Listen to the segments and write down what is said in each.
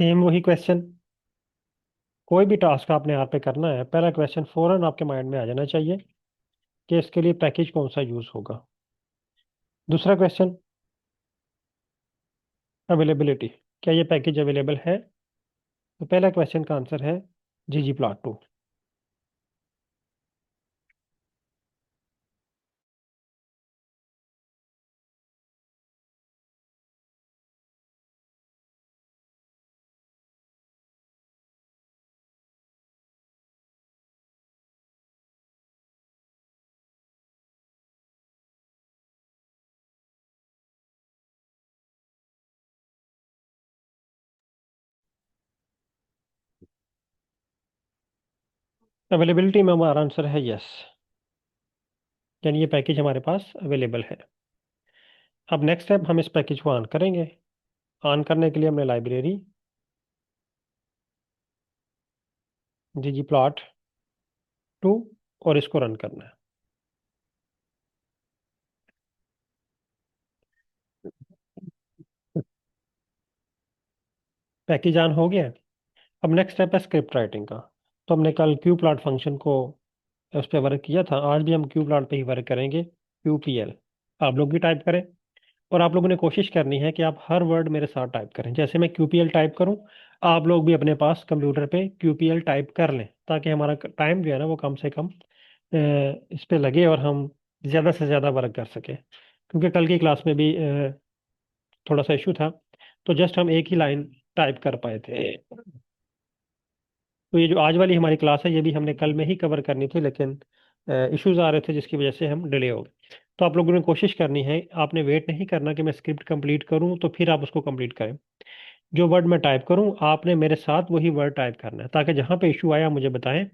Same वही question. कोई भी टास्क आपने यहाँ पे करना है, पहला क्वेश्चन फौरन आपके माइंड में आ जाना चाहिए कि इसके लिए पैकेज कौन सा यूज होगा। दूसरा क्वेश्चन, अवेलेबिलिटी, क्या ये पैकेज अवेलेबल है। तो पहला क्वेश्चन का आंसर है ggplot2। अवेलेबिलिटी में हमारा आंसर है यस, यानी ये पैकेज हमारे पास अवेलेबल है। अब नेक्स्ट स्टेप, हम इस पैकेज को ऑन करेंगे। ऑन करने के लिए हमने लाइब्रेरी ggplot2 और इसको रन करना है। पैकेज ऑन हो गया है। अब नेक्स्ट स्टेप है स्क्रिप्ट राइटिंग का। तो हमने कल क्यू प्लॉट फंक्शन को उस पर वर्क किया था, आज भी हम क्यू प्लॉट पे ही वर्क करेंगे। QPL आप लोग भी टाइप करें, और आप लोगों ने कोशिश करनी है कि आप हर वर्ड मेरे साथ टाइप करें। जैसे मैं QPL टाइप करूं, आप लोग भी अपने पास कंप्यूटर पे QPL टाइप कर लें, ताकि हमारा टाइम जो है ना वो कम से कम इस पे लगे और हम ज़्यादा से ज़्यादा वर्क कर सकें। क्योंकि कल की क्लास में भी थोड़ा सा इशू था, तो जस्ट हम एक ही लाइन टाइप कर पाए थे। तो ये जो आज वाली हमारी क्लास है, ये भी हमने कल में ही कवर करनी थी, लेकिन इश्यूज आ रहे थे जिसकी वजह से हम डिले हो गए। तो आप लोगों ने कोशिश करनी है, आपने वेट नहीं करना कि मैं स्क्रिप्ट कंप्लीट करूं तो फिर आप उसको कंप्लीट करें। जो वर्ड मैं टाइप करूं, आपने मेरे साथ वही वर्ड टाइप करना है, ताकि जहां पे इशू आया मुझे बताएं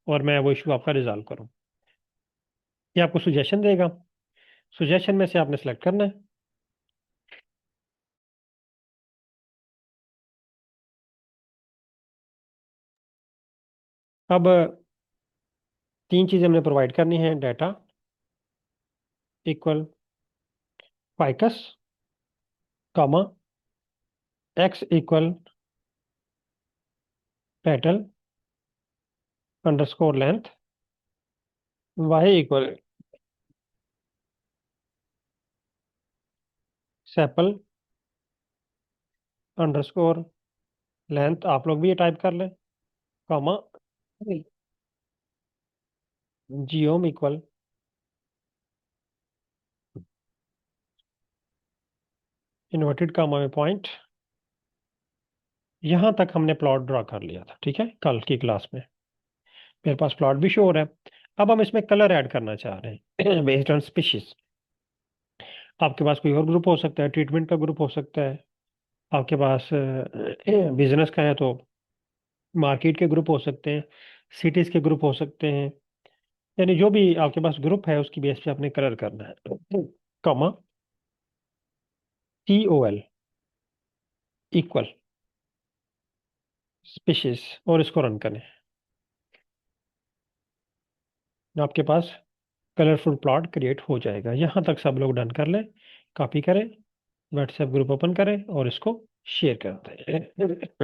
और मैं वो इशू आपका रिजॉल्व करूं। ये आपको सुजेशन देगा, सुजेशन में से आपने सेलेक्ट करना है। अब तीन चीज़ें हमने प्रोवाइड करनी है: data equal ficus, comma, X equal petal underscore length, Y equal sepal underscore length. आप लोग भी ये टाइप कर लें, comma, geom equal, inverted comma में पॉइंट। यहां तक हमने प्लॉट ड्रा कर लिया था, ठीक है, कल की क्लास में। मेरे पास प्लॉट भी शो हो रहा है। अब हम इसमें कलर ऐड करना चाह रहे हैं बेस्ड ऑन स्पीशीज। आपके पास कोई और ग्रुप हो सकता है, ट्रीटमेंट का ग्रुप हो सकता है, आपके पास बिजनेस का है तो मार्केट के ग्रुप हो सकते हैं, सिटीज के ग्रुप हो सकते हैं। यानी जो भी आपके पास ग्रुप है उसकी बेस पे आपने कलर करना है, कॉमा, COL इक्वल स्पीशीज, और इसको रन करें। आपके पास कलरफुल प्लॉट क्रिएट हो जाएगा। यहाँ तक सब लोग डन कर लें, कॉपी करें, व्हाट्सएप ग्रुप ओपन करें और इसको शेयर कर दें।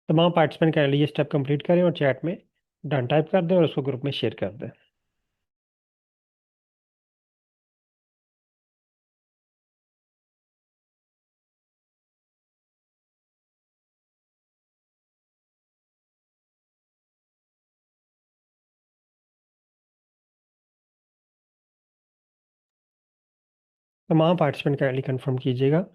तमाम पार्टिसिपेंट के लिए स्टेप कंप्लीट करें और चैट में डन टाइप कर दें और उसको ग्रुप में शेयर कर दें। तमाम पार्टिसिपेंट का लिए कंफर्म कीजिएगा।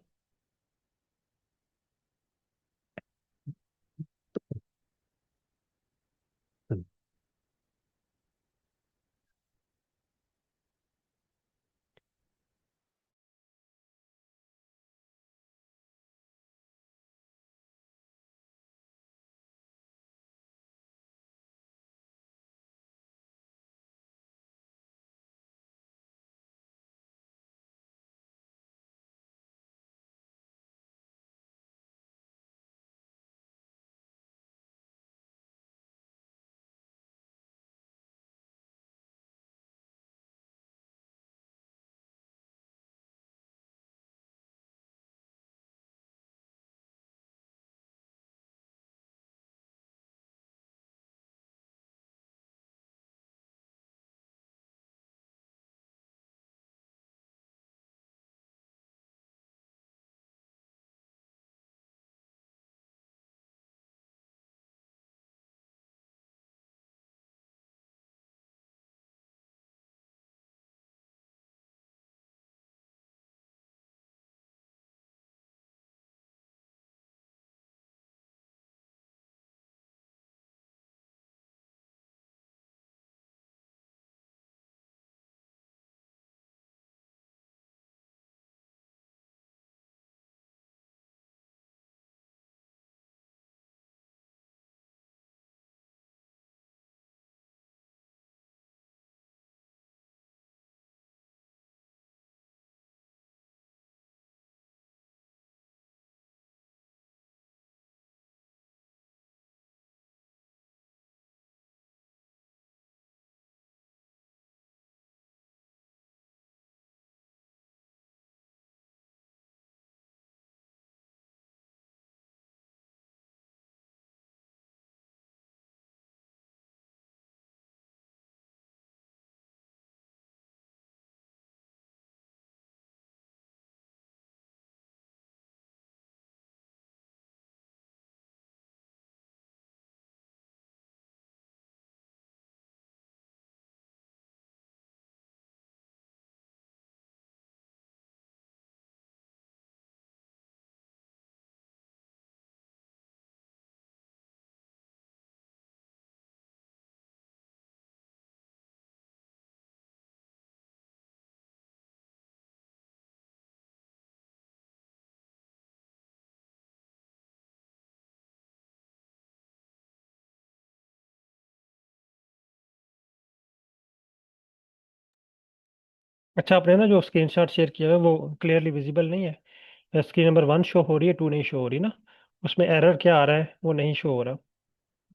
अच्छा, आपने ना जो स्क्रीनशॉट शेयर किया है वो क्लियरली विजिबल नहीं है। स्क्रीन नंबर 1 शो हो रही है, 2 नहीं शो हो रही ना। उसमें एरर क्या आ रहा है वो नहीं शो हो रहा।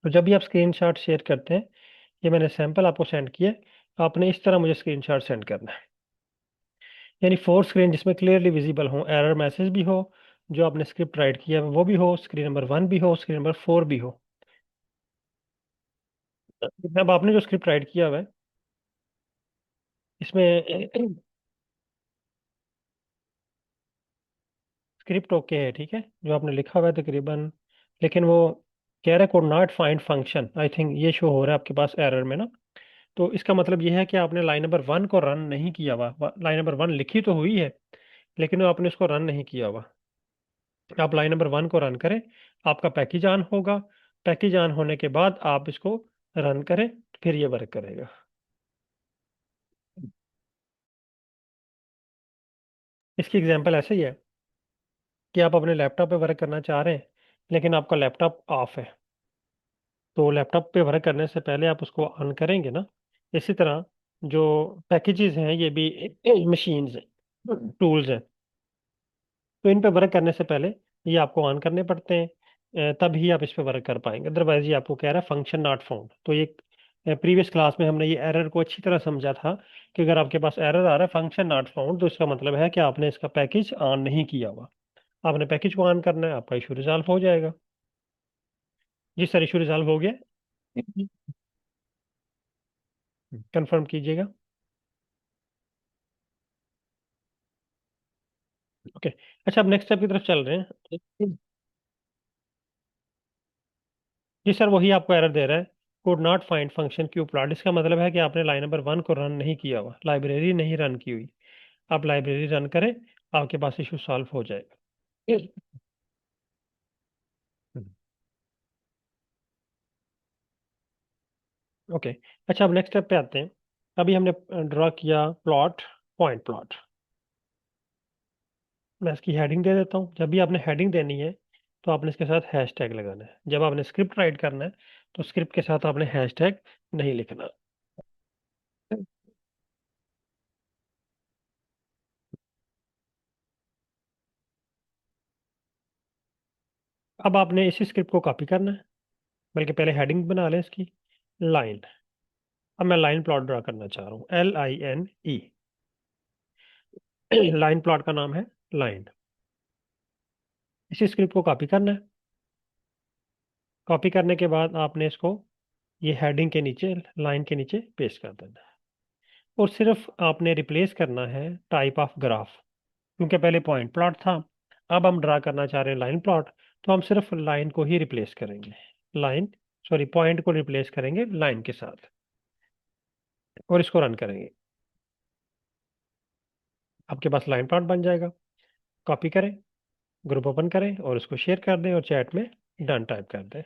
तो जब भी आप स्क्रीनशॉट शेयर करते हैं, ये मैंने सैंपल आपको सेंड किया है, आपने इस तरह मुझे स्क्रीनशॉट सेंड करना है। यानी 4 स्क्रीन जिसमें क्लियरली विजिबल हो, एरर मैसेज भी हो, जो आपने स्क्रिप्ट राइट किया है वो भी हो, स्क्रीन नंबर 1 भी हो, स्क्रीन नंबर 4 भी हो। अब आपने जो स्क्रिप्ट राइट किया हुआ है इसमें स्क्रिप्ट ओके है, ठीक है, जो आपने लिखा हुआ है तकरीबन। लेकिन वो कह रहा है code not find function, I think ये शो हो रहा है आपके पास एरर में ना। तो इसका मतलब ये है कि आपने लाइन नंबर 1 को रन नहीं किया हुआ। लाइन नंबर 1 लिखी तो हुई है, लेकिन आपने उसको रन नहीं किया हुआ। आप लाइन नंबर 1 को रन करें, आपका पैकेज ऑन होगा। पैकेज ऑन होने के बाद आप इसको रन करें, फिर ये वर्क करेगा। इसकी एग्जांपल ऐसे ही है कि आप अपने लैपटॉप पे वर्क करना चाह रहे हैं, लेकिन आपका लैपटॉप ऑफ है। तो लैपटॉप पे वर्क करने से पहले आप उसको ऑन करेंगे ना। इसी तरह जो पैकेजेस हैं ये भी मशीन्स हैं, टूल्स हैं। तो इन पे वर्क करने से पहले ये आपको ऑन करने पड़ते हैं। तभी आप इस पे वर्क कर पाएंगे, अदरवाइज ये आपको कह रहा है फंक्शन नॉट फाउंड। तो ये प्रीवियस क्लास में हमने ये एरर को अच्छी तरह समझा था कि अगर आपके पास एरर आ रहा है फंक्शन नॉट फाउंड, तो इसका मतलब है कि आपने इसका पैकेज ऑन नहीं किया हुआ। आपने पैकेज को ऑन करना है, आपका इशू रिजॉल्व हो जाएगा। जी सर, इशू रिजॉल्व हो गया। कंफर्म कीजिएगा। ओके। अच्छा, अब नेक्स्ट स्टेप की तरफ चल रहे हैं। जी सर, वही आपको एरर दे रहा है, code not find function Q plot. इसका मतलब है कि आपने लाइन नंबर 1 को रन नहीं किया हुआ, लाइब्रेरी नहीं रन की हुई। आप लाइब्रेरी रन करें, आपके पास इशू सॉल्व हो जाएगा। ओके। अच्छा, अब नेक्स्ट स्टेप पे आते हैं। अभी हमने ड्रॉ किया प्लॉट, पॉइंट प्लॉट। मैं इसकी हेडिंग दे देता हूँ। जब भी आपने हेडिंग देनी है तो आपने इसके साथ हैश टैग लगाना है। जब आपने स्क्रिप्ट राइट करना है तो स्क्रिप्ट के साथ आपने हैश टैग नहीं लिखना। अब आपने इसी स्क्रिप्ट को कॉपी करना है, बल्कि पहले हेडिंग बना लें इसकी, लाइन। अब मैं लाइन प्लॉट ड्रा करना चाह रहा हूँ, LINE। लाइन प्लॉट का नाम है लाइन। इसी स्क्रिप्ट को कॉपी करना है। कॉपी करने के बाद आपने इसको ये हेडिंग के नीचे, लाइन के नीचे पेस्ट कर देना है। और सिर्फ आपने रिप्लेस करना है टाइप ऑफ ग्राफ, क्योंकि पहले पॉइंट प्लॉट था। अब हम ड्रा करना चाह रहे हैं लाइन प्लॉट, तो हम सिर्फ लाइन को ही रिप्लेस करेंगे। लाइन, सॉरी, पॉइंट को रिप्लेस करेंगे लाइन के साथ, और इसको रन करेंगे। आपके पास लाइन प्लॉट बन जाएगा। कॉपी करें, ग्रुप ओपन करें और उसको शेयर कर दें और चैट में डन टाइप कर दें।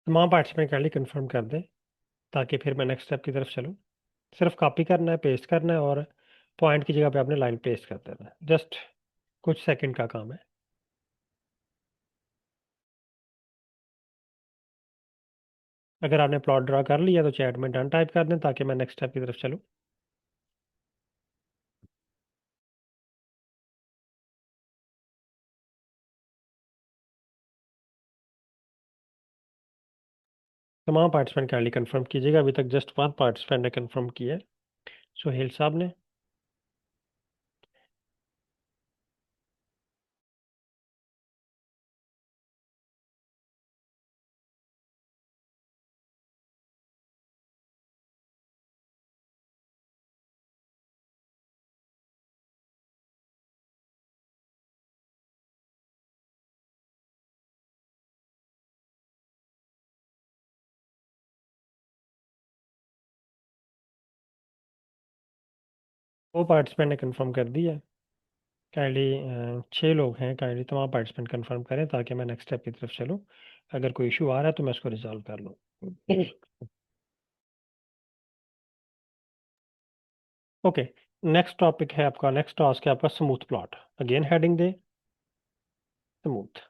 तमाम पार्टिसिपेंट काइंडली कंफर्म कर दें, ताकि फिर मैं नेक्स्ट स्टेप की तरफ चलूँ। सिर्फ कॉपी करना है, पेस्ट करना है, और पॉइंट की जगह पे आपने लाइन पेस्ट कर देना है। जस्ट कुछ सेकंड का काम है। अगर आपने प्लॉट ड्रा कर लिया तो चैट में डन टाइप कर दें, ताकि मैं नेक्स्ट स्टेप की तरफ चलूँ। तमाम पार्टिसिपेंट काइंडली कंफर्म कीजिएगा। अभी तक जस्ट वन पार्टिसिपेंट ने कंफर्म किया है, सोहेल साहब ने। वो पार्टिसिपेंट ने कंफर्म कर दिया। काइंडली 6 लोग हैं, काइंडली तमाम पार्टिसिपेंट कंफर्म करें ताकि मैं नेक्स्ट स्टेप की तरफ चलूँ। अगर कोई इशू आ रहा है तो मैं उसको रिजॉल्व कर लूँ। ओके, नेक्स्ट टॉपिक है आपका, नेक्स्ट टास्क है आपका स्मूथ प्लॉट। अगेन हेडिंग दे स्मूथ।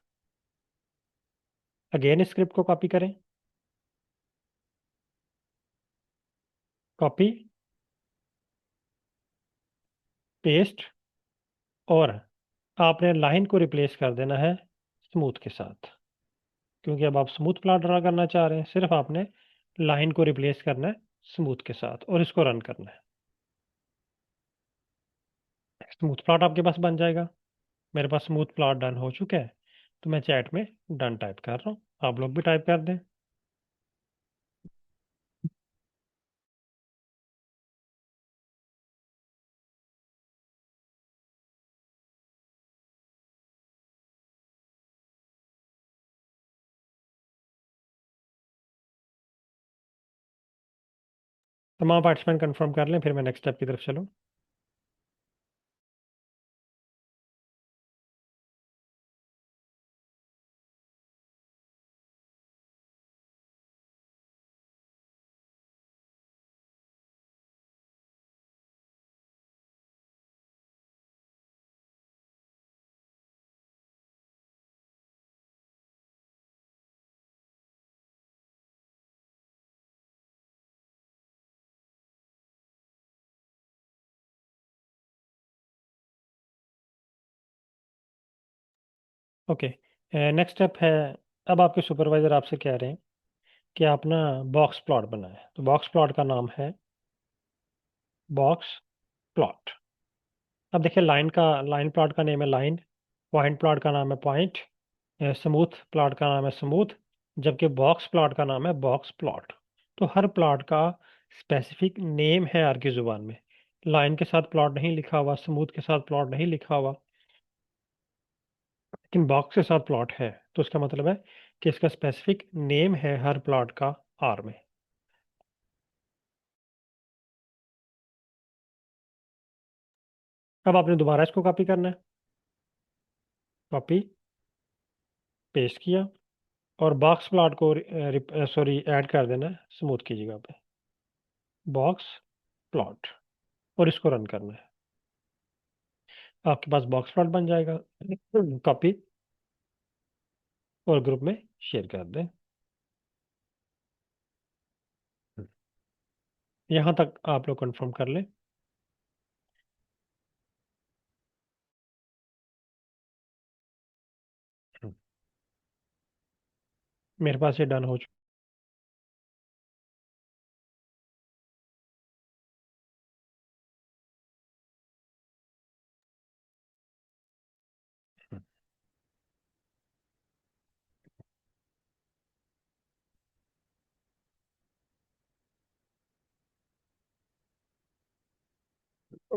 अगेन स्क्रिप्ट को कॉपी करें, कॉपी पेस्ट, और आपने लाइन को रिप्लेस कर देना है स्मूथ के साथ, क्योंकि अब आप स्मूथ प्लॉट ड्रा करना चाह रहे हैं। सिर्फ आपने लाइन को रिप्लेस करना है स्मूथ के साथ और इसको रन करना है। स्मूथ प्लॉट आपके पास बन जाएगा। मेरे पास स्मूथ प्लॉट डन हो चुका है, तो मैं चैट में डन टाइप कर रहा हूँ। आप लोग भी टाइप कर दें। तमाम पार्टिसिपेंट कंफर्म कर लें, फिर मैं नेक्स्ट स्टेप की तरफ चलूँ। ओके, नेक्स्ट स्टेप है, अब आपके सुपरवाइजर आपसे कह रहे हैं कि आप ना बॉक्स प्लॉट बनाएं। तो बॉक्स प्लॉट का नाम है बॉक्स प्लॉट। अब देखिए, लाइन प्लॉट का नेम है लाइन, पॉइंट प्लॉट का नाम है पॉइंट, स्मूथ प्लॉट का नाम है स्मूथ, जबकि बॉक्स प्लॉट का नाम है बॉक्स प्लॉट। तो हर प्लॉट का स्पेसिफिक नेम है आर की जुबान में। लाइन के साथ प्लॉट नहीं लिखा हुआ, स्मूथ के साथ प्लॉट नहीं लिखा हुआ, लेकिन बॉक्स के साथ प्लॉट है। तो इसका मतलब है कि इसका स्पेसिफिक नेम है हर प्लॉट का आर में। अब आपने दोबारा इसको कॉपी करना है, कॉपी पेस्ट किया, और बॉक्स प्लॉट को सॉरी ऐड कर देना है स्मूथ की जगह पे, बॉक्स प्लॉट, और इसको रन करना है। आपके पास बॉक्स प्लॉट बन जाएगा। कॉपी और ग्रुप में शेयर कर दें। यहाँ तक आप लोग कंफर्म कर लें। मेरे पास ये डन हो चुका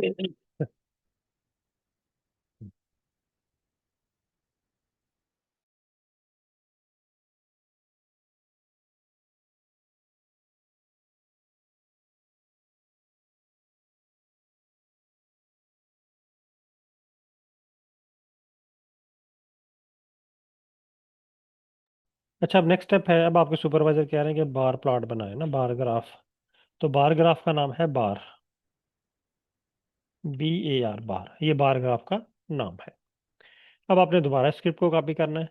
है। अच्छा, अब नेक्स्ट स्टेप है, अब आपके सुपरवाइजर कह रहे हैं कि बार प्लॉट बनाए ना, बार ग्राफ। तो बार ग्राफ का नाम है बार, BAR, बार, ये बार ग्राफ का नाम है। अब आपने दोबारा स्क्रिप्ट को कॉपी करना है,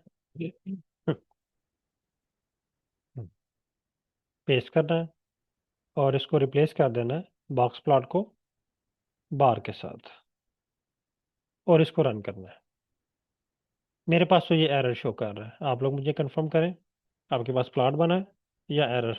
पेस्ट करना है, और इसको रिप्लेस कर देना है बॉक्स प्लॉट को बार के साथ, और इसको रन करना है। मेरे पास तो ये एरर शो कर रहा है। आप लोग मुझे कंफर्म करें, आपके पास प्लॉट बना है या एरर।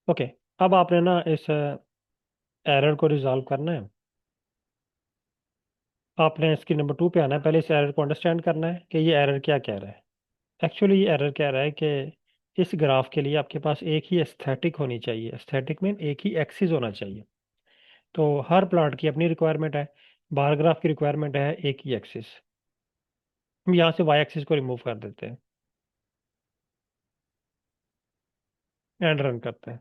ओके, अब आपने ना इस एरर को रिजॉल्व करना है। आपने स्क्रीन नंबर 2 पे आना है, पहले इस एरर को अंडरस्टैंड करना है कि ये एरर क्या कह रहा है। एक्चुअली ये एरर कह रहा है कि इस ग्राफ के लिए आपके पास एक ही एस्थेटिक होनी चाहिए। एस्थेटिक मीन एक ही एक्सिस होना चाहिए। तो हर प्लॉट की अपनी रिक्वायरमेंट है। बार ग्राफ की रिक्वायरमेंट है एक ही एक्सिस। हम यहाँ से वाई एक्सिस को रिमूव कर देते हैं एंड रन करते हैं।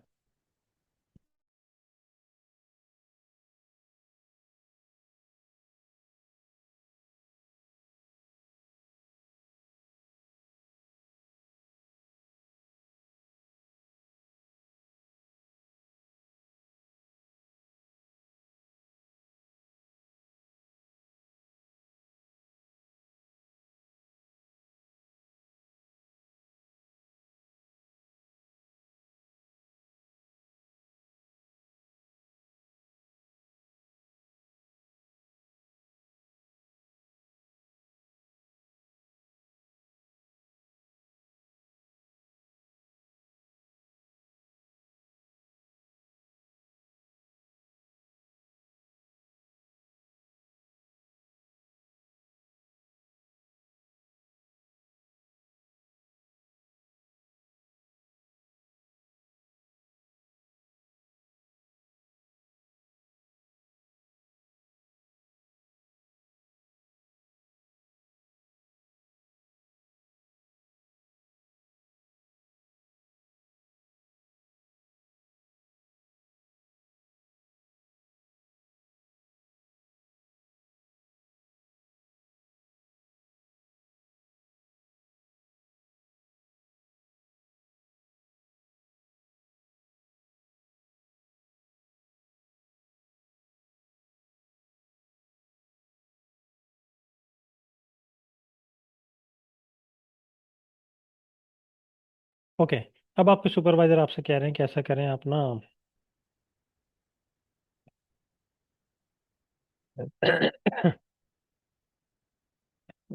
ओके, अब आपके सुपरवाइजर आपसे कह रहे हैं कि ऐसा करें आप ना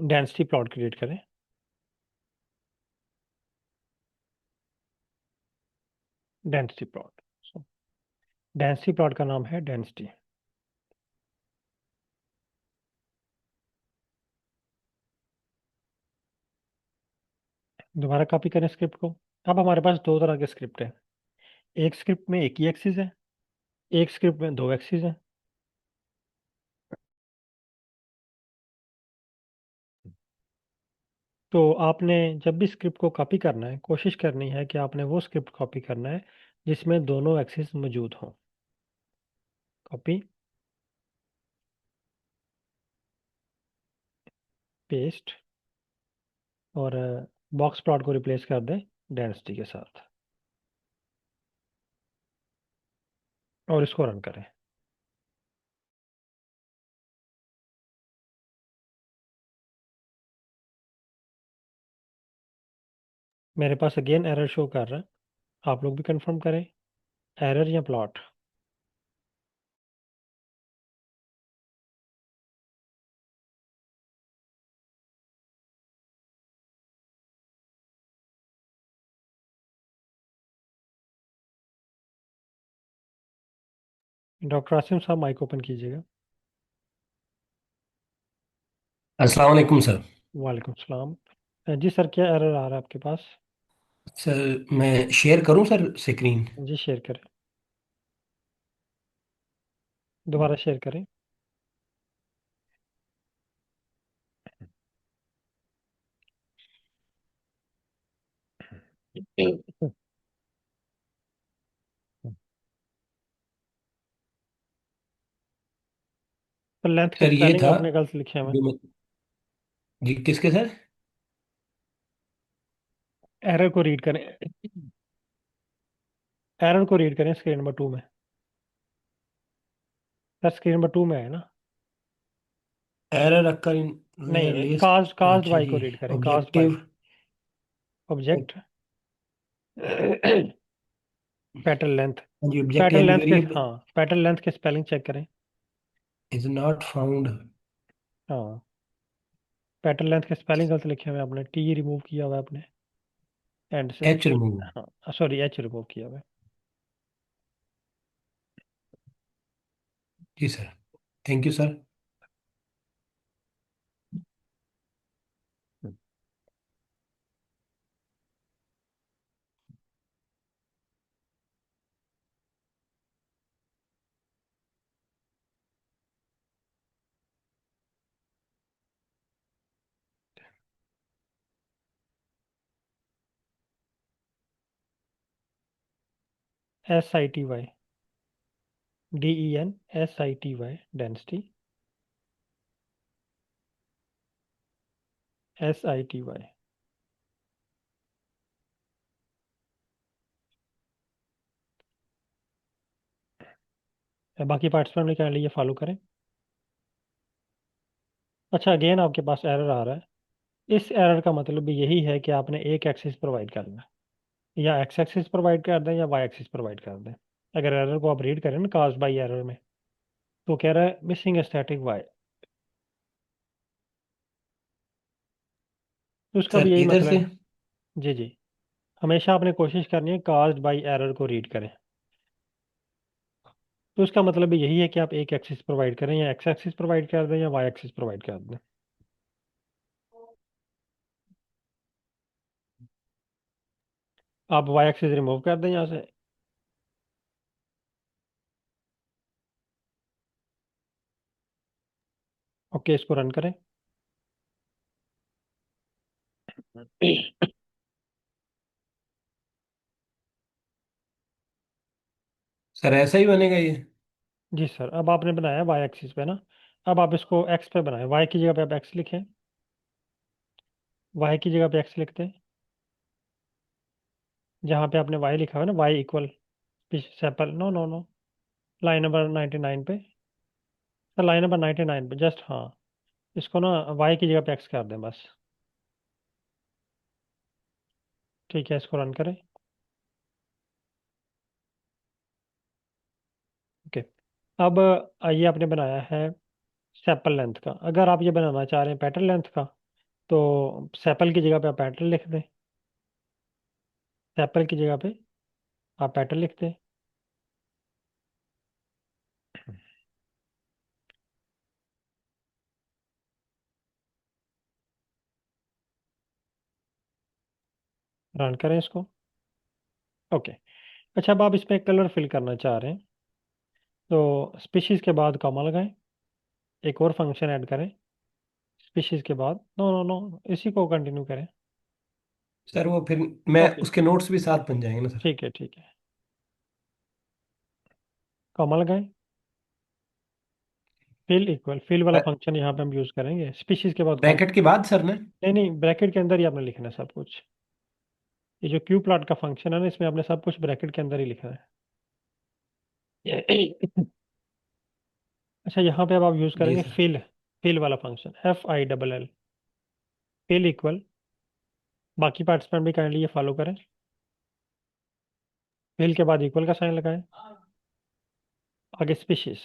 डेंसिटी प्लॉट क्रिएट करें। डेंसिटी प्लॉट, डेंसिटी प्लॉट का नाम है डेंसिटी। दोबारा कॉपी करें स्क्रिप्ट को। अब हमारे पास दो तरह के स्क्रिप्ट है। एक स्क्रिप्ट में एक ही एक्सिस है, एक स्क्रिप्ट में दो एक्सिस है। तो आपने जब भी स्क्रिप्ट को कॉपी करना है, कोशिश करनी है कि आपने वो स्क्रिप्ट कॉपी करना है जिसमें दोनों एक्सिस मौजूद हों। कॉपी, पेस्ट, और बॉक्स प्लॉट को रिप्लेस कर दें डेंसिटी के साथ और इसको रन करें। मेरे पास अगेन एरर शो कर रहा है। आप लोग भी कंफर्म करें, एरर या प्लॉट। डॉक्टर आसिम साहब माइक ओपन कीजिएगा। अस्सलाम वालेकुम सर। वालेकुम सलाम। जी सर, क्या एरर आ रहा है आपके पास? सर मैं शेयर करूं सर स्क्रीन। जी शेयर करें, दोबारा शेयर करें। तो लेंथ की सर ये स्पेलिंग था आपने गलत लिखे हुए। जो मैं जी किसके सर। एरर को रीड करें, एरर को रीड करें स्क्रीन नंबर 2 में। सर स्क्रीन नंबर 2 में है ना? एरर अकर इन नहीं रेयर नहीं, लिस्ट। कास्ट कास्ट अच्छा बाई को जी। रीड करें, cast by. Objective. Object petal length. जी ऑब्जेक्ट पेटल यानी लेंथ के, वेरिएबल हाँ, पेटल लेंथ के स्पेलिंग चेक करें। Is not found. हाँ, पेटल लेंथ के स्पेलिंग गलत लिखे हुए हैं आपने, टी रिमूव किया हुआ है आपने एंड से। H remove. हाँ सॉरी, एच रिमूव किया हुआ है। जी sir. Thank you sir. SITY, DENSITY, density, SITY। बाकी पार्टिसिपेंट ने क्या लिए फॉलो करें। अच्छा, अगेन आपके पास एरर आ रहा है। इस एरर का मतलब भी यही है कि आपने एक एक्सिस प्रोवाइड करना है, या एक्स एक्सिस प्रोवाइड कर दें या वाई एक्सिस प्रोवाइड कर दें। अगर एरर को आप रीड करें ना कास्ट बाई एरर में, तो कह रहा है मिसिंग स्टैटिक वाई। तो उसका भी सर यही इधर मतलब से। है। जी जी। हमेशा आपने कोशिश करनी है कास्ट बाई एरर को रीड करें। तो उसका मतलब भी यही है कि आप एक एक्सिस प्रोवाइड करें, या एक्स एक्सिस प्रोवाइड कर दें या वाई एक्सिस प्रोवाइड कर दें। आप वाई एक्सिस रिमूव कर दें यहाँ से। ओके, इसको रन करें। सर ऐसा ही बनेगा ये? जी सर, अब आपने बनाया वाई एक्सिस पे ना। अब आप इसको एक्स पे बनाएं, वाई की जगह पे आप एक्स लिखें। वाई की जगह पे एक्स लिखते हैं। जहाँ पे आपने वाई लिखा है ना, Y equal sepal, no no no, line number 99 पे। सर लाइन नंबर 99 पे जस्ट, हाँ। इसको ना वाई की जगह पे एक्स कर दें बस। ठीक है, इसको रन करें। ओके। अब ये आपने बनाया है सैपल लेंथ का। अगर आप ये बनाना चाह रहे हैं पैटर्न लेंथ का, तो सैपल की जगह पे आप पैटर्न लिख दें। सैपल की जगह पे आप पैटर्न लिख दें। रन करें इसको। ओके। अच्छा, अब आप इसमें कलर फिल करना चाह रहे हैं, तो स्पीशीज के बाद कॉमा लगाएं। एक और फंक्शन ऐड करें स्पीशीज के बाद। नो नो नो, इसी को कंटिन्यू करें। सर वो फिर मैं ओके, उसके नोट्स भी साथ बन जाएंगे ना सर? ठीक है ठीक है। कॉमा लगाएं। फिल इक्वल, फिल वाला फंक्शन यहाँ पे हम यूज करेंगे स्पीशीज के बाद कॉमा। ब्रैकेट के बाद सर ने? नहीं नहीं, ब्रैकेट के अंदर ही आपने लिखना है सब कुछ। ये जो क्यू प्लॉट का फंक्शन है ना, इसमें आपने सब कुछ ब्रैकेट के अंदर ही लिखना है। अच्छा, यहाँ पे अब आप यूज जी करेंगे सर। फिल। फिल वाला फंक्शन FILL। फिल इक्वल, बाकी पार्टिसिपेंट भी काइंडली ये फॉलो करें। फिल के बाद इक्वल का साइन लगाएं। आगे स्पीशीज।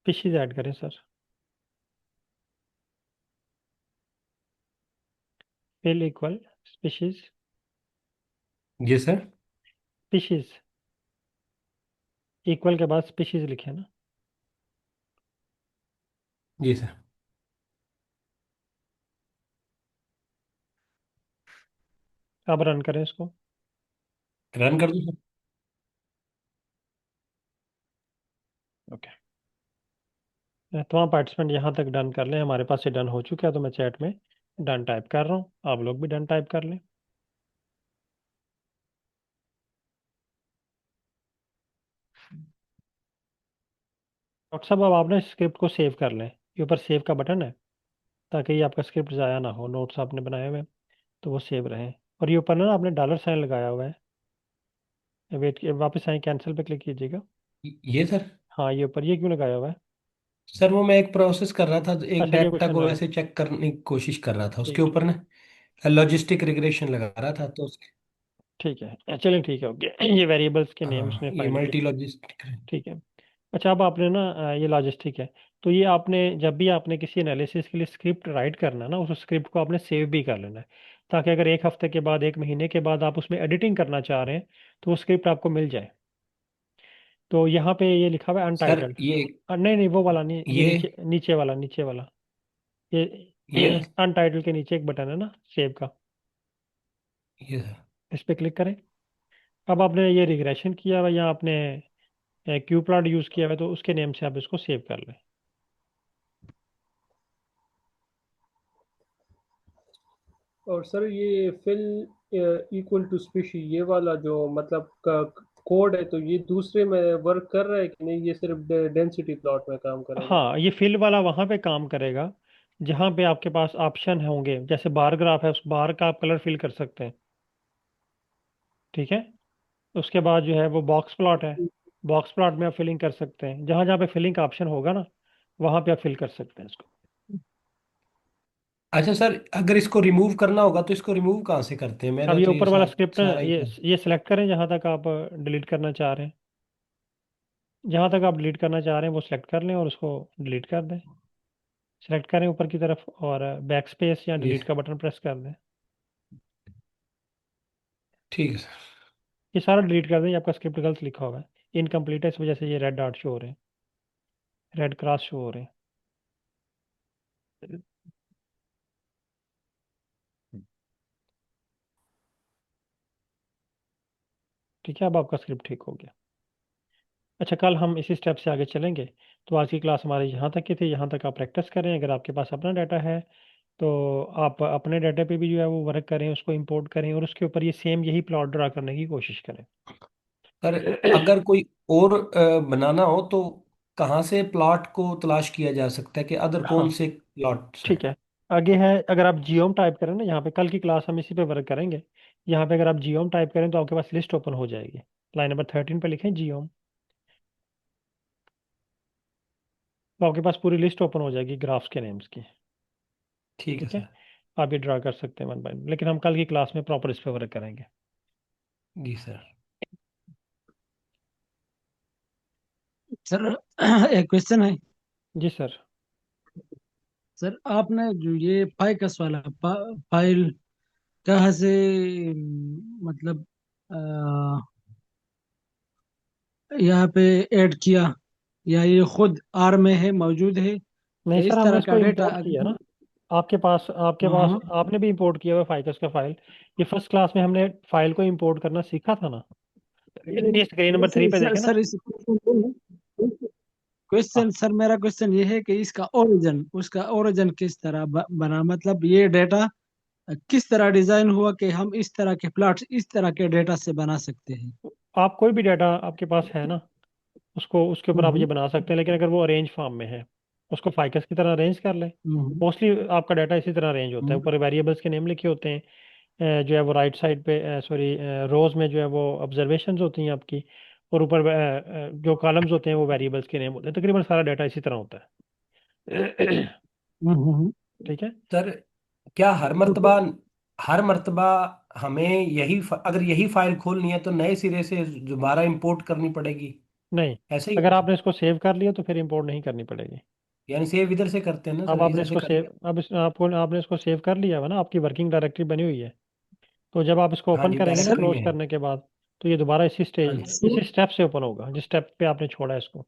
स्पीशीज ऐड करें सर। Fill equal species. जी सर। स्पीशीज इक्वल के बाद स्पीशीज लिखे ना। जी सर। अब रन करें इसको। रन कर दूं सर? ओके। तमाम पार्टिसिपेंट यहाँ तक डन कर लें, हमारे पास ये डन हो चुका है, तो मैं चैट में डन टाइप कर रहा हूँ, आप लोग भी डन टाइप कर लें। डॉक्टर साहब, अब आप ना स्क्रिप्ट को सेव कर लें। ये ऊपर सेव का बटन है, ताकि ये आपका स्क्रिप्ट ज़ाया ना हो, नोट्स आपने बनाए हुए हैं, तो वो सेव रहें। और ये ऊपर ना आपने डॉलर साइन लगाया हुआ है। वेट, वापस आए, कैंसिल पे क्लिक कीजिएगा। ये सर? हाँ, ये ऊपर ये क्यों लगाया हुआ है। सर वो मैं एक प्रोसेस कर रहा था, एक अच्छा, ये डाटा क्वेश्चन को आ रहा है। ऐसे चेक करने की कोशिश कर रहा था उसके ठीक है ऊपर ना। लॉजिस्टिक रिग्रेशन लगा रहा था तो उसके। ठीक है, चलें ठीक है, ओके। ये वेरिएबल्स के नेम हाँ इसने ये फाइंड किए। Multi logistic. ठीक है। अच्छा, अब आपने ना ये लॉजिस्टिक है, तो ये आपने जब भी आपने किसी एनालिसिस के लिए स्क्रिप्ट राइट करना है ना, उस स्क्रिप्ट को आपने सेव भी कर लेना है। ताकि अगर एक हफ्ते के बाद, एक महीने के बाद आप उसमें एडिटिंग करना चाह रहे हैं तो वो स्क्रिप्ट आपको मिल जाए। तो यहाँ पे ये लिखा हुआ है सर अनटाइटल्ड। ये नहीं नहीं, वो वाला नहीं, ये ये नीचे नीचे वाला, नीचे वाला। ये ये अनटाइटल्ड के नीचे एक बटन है ना सेव का, ये सर। इस पे क्लिक करें। अब आपने ये रिग्रेशन किया हुआ या आपने क्यू प्लॉट यूज किया हुआ है, तो उसके नेम से आप इसको सेव कर लें। और सर ये फिल इक्वल टू स्पीशी, ये वाला जो मतलब का कोड है, तो ये दूसरे में वर्क कर रहा है कि नहीं, ये सिर्फ डेंसिटी प्लॉट में काम करेगा? हाँ, ये फिल वाला वहां पे काम करेगा जहां पे आपके पास ऑप्शन होंगे, जैसे बार ग्राफ है, उस बार का आप कलर फिल कर सकते हैं। ठीक है। उसके बाद जो है वो बॉक्स प्लॉट है, बॉक्स प्लॉट में आप फिलिंग कर सकते हैं, जहां जहां पे फिलिंग का ऑप्शन होगा ना, वहां पे आप फिल कर सकते हैं इसको। अच्छा सर, अगर इसको रिमूव करना होगा तो इसको रिमूव कहाँ से करते हैं? अब मैंने ये तो ये ऊपर वाला सारा स्क्रिप्ट ना, सारा ही ये सिलेक्ट करें जहां तक आप डिलीट करना चाह रहे हैं। जहां तक आप डिलीट करना चाह रहे हैं वो सिलेक्ट कर लें और उसको डिलीट कर दें। सिलेक्ट करें ऊपर की तरफ और बैक स्पेस या ये डिलीट का बटन प्रेस कर दें। ठीक है सर। ये सारा डिलीट कर दें, ये आपका स्क्रिप्ट गलत लिखा हुआ है, इनकम्प्लीट है, इस वजह से ये रेड डॉट शो हो रहे हैं, रेड क्रॉस शो हो रहे हैं। ठीक है, अब आपका स्क्रिप्ट ठीक हो गया। अच्छा, कल हम इसी स्टेप से आगे चलेंगे। तो आज की क्लास हमारी यहाँ तक की थी, यहाँ तक आप प्रैक्टिस करें। अगर आपके पास अपना डाटा है तो आप अपने डाटा पे भी जो है वो वर्क करें, उसको इंपोर्ट करें और उसके ऊपर ये सेम यही प्लॉट ड्रा करने की कोशिश करें। सर अगर कोई और बनाना हो तो कहाँ से प्लॉट को तलाश किया जा सकता है, कि अदर हाँ, कौन से प्लॉट्स हैं? ठीक है। आगे है, अगर आप जियोम टाइप करें ना, यहाँ पे कल की क्लास हम इसी पे वर्क करेंगे। यहाँ पे अगर आप जियोम टाइप करें तो आपके पास लिस्ट ओपन हो जाएगी। लाइन नंबर 13 पे लिखें जियोम, तो आपके पास पूरी लिस्ट ओपन हो जाएगी ग्राफ्स के नेम्स की। ठीक है ठीक है। सर। आप ये ड्रा कर सकते हैं वन बाय वन, लेकिन हम कल की क्लास में प्रॉपर इस पे वर्क करेंगे। जी सर। सर एक क्वेश्चन है। जी सर। सर आपने जो ये फाइकस वाला फाइल कहाँ से मतलब यहाँ पे ऐड किया, या ये खुद आर में है मौजूद है, नहीं या सर, इस हमने तरह का इसको डेटा इंपोर्ट किया ना। आपके पास हाँ। आपने भी इंपोर्ट किया हुआ फाइकस का फाइल। ये फर्स्ट क्लास में हमने फाइल को इंपोर्ट करना सीखा था ना। ये स्क्रीन नंबर 3 पे सर देखें ना। सर इस क्वेश्चन सर मेरा क्वेश्चन ये है कि इसका ओरिजिन, उसका ओरिजिन किस तरह बना, मतलब ये डेटा किस तरह डिजाइन हुआ कि हम इस तरह के प्लॉट्स इस तरह के डेटा से बना सकते हैं। आप कोई भी डाटा आपके पास है ना, उसको उसके ऊपर आप ये हम्म बना सकते हैं, लेकिन अगर वो अरेंज फॉर्म में है, उसको फाइकस की तरह अरेंज कर लें। हम्म मोस्टली आपका डाटा इसी तरह अरेंज होता है, हम्म ऊपर वेरिएबल्स के नेम लिखे होते हैं। जो है वो राइट साइड पे, सॉरी, रोज में जो है वो ऑब्जर्वेशंस होती हैं आपकी, और ऊपर जो कॉलम्स होते हैं वो वेरिएबल्स के नेम होते हैं। तकरीबन सारा डाटा इसी तरह होता है। हम्म हम्म। ठीक है। सर क्या हर तो मर्तबा, हर मर्तबा हमें अगर यही फाइल खोलनी है तो नए सिरे से दोबारा इंपोर्ट करनी पड़ेगी? नहीं, ऐसे ही अगर है आपने सर? इसको सेव कर लिया तो फिर इंपोर्ट नहीं करनी पड़ेगी। यानी सेव इधर से करते हैं ना अब सर, आपने इधर से इसको करके? सेव, अब आपने इसको सेव कर लिया है ना, आपकी वर्किंग डायरेक्टरी बनी हुई है। तो जब आप इसको हाँ ओपन जी, करेंगे ना सर डायरेक्टरी क्लोज में है। करने के बाद, तो ये दोबारा इसी हाँ स्टेज, जी। इसी स्टेप से ओपन होगा जिस स्टेप पे आपने छोड़ा है इसको।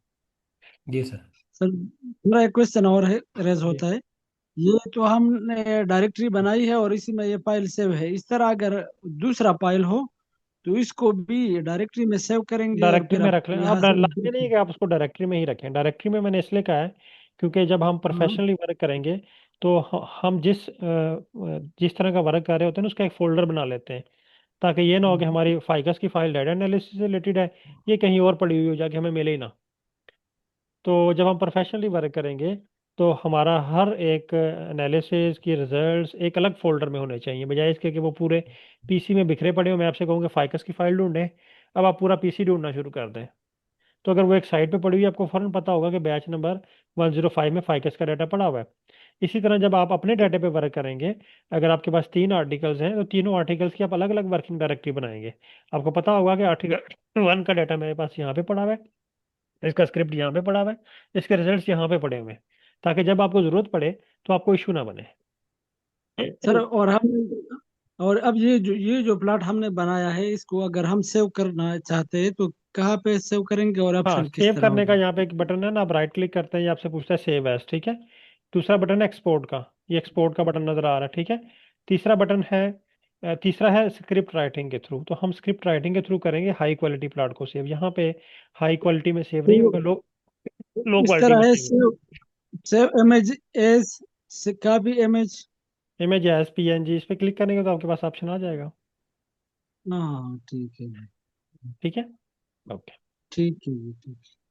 जी सर। सर मेरा एक क्वेश्चन और है, रेज जी। होता है। ये तो हमने डायरेक्टरी बनाई है और इसी में ये फाइल सेव है, इस तरह अगर दूसरा फाइल हो तो इसको भी डायरेक्टरी में सेव करेंगे और डायरेक्टरी फिर में आप रख लें आप, यहाँ से लाजमी नहीं है कि आप उसको डायरेक्टरी में ही रखें। डायरेक्टरी में मैंने इसलिए कहा है क्योंकि जब हम हाँ। प्रोफेशनली वर्क करेंगे तो हम जिस तरह का वर्क कर रहे होते हैं ना, उसका एक फोल्डर बना लेते हैं, ताकि ये ना हो कि हमारी फाइकस की फाइल डाटा एनालिसिस से रिलेटेड है, ये कहीं और पड़ी हुई हो जाके हमें मिले ही ना। तो जब हम प्रोफेशनली वर्क करेंगे तो हमारा हर एक एनालिसिस की रिजल्ट्स एक अलग फोल्डर में होने चाहिए, बजाय इसके कि वो पूरे पीसी में बिखरे पड़े हो। मैं आपसे कहूँगा फाइकस की फाइल ढूंढें, अब आप पूरा पीसी ढूंढना शुरू कर दें। तो अगर वो एक साइड पे पड़ी हुई है, आपको फौरन पता होगा कि बैच नंबर 105 में फाइकस का डाटा पड़ा हुआ है। इसी तरह जब आप अपने डाटा पे वर्क करेंगे, अगर आपके पास 3 आर्टिकल्स हैं तो तीनों आर्टिकल्स की आप अलग अलग वर्किंग डायरेक्टरी बनाएंगे। आपको पता होगा कि आर्टिकल 1 का डाटा मेरे पास यहाँ पे पड़ा हुआ है, इसका स्क्रिप्ट यहाँ पे पड़ा हुआ है, इसके रिजल्ट्स यहाँ पे पड़े हुए हैं, ताकि जब आपको जरूरत पड़े तो आपको इशू ना बने। सर और हम और अब ये जो प्लॉट हमने बनाया है, इसको अगर हम सेव करना चाहते हैं तो कहाँ पे सेव करेंगे और हाँ, ऑप्शन किस सेव तरह करने का होगा? यहाँ पे एक बटन है ना, आप राइट क्लिक करते हैं, ये आपसे पूछता है सेव एज, ठीक है। दूसरा बटन है एक्सपोर्ट का, ये एक्सपोर्ट का बटन नजर आ रहा है, ठीक है। तीसरा बटन है तीसरा है स्क्रिप्ट राइटिंग के थ्रू, तो हम स्क्रिप्ट राइटिंग के थ्रू करेंगे हाई क्वालिटी प्लॉट को सेव। यहाँ पे हाई क्वालिटी में सेव नहीं तो होगा, लो लो इस क्वालिटी में तरह है, सेव होगा। Save save image as, copy image. Image as PNG, इस पे क्लिक करेंगे तो आपके पास ऑप्शन आ जाएगा। हाँ ठीक है। ठीक है, ओके। ठीक है जी, ठीक है।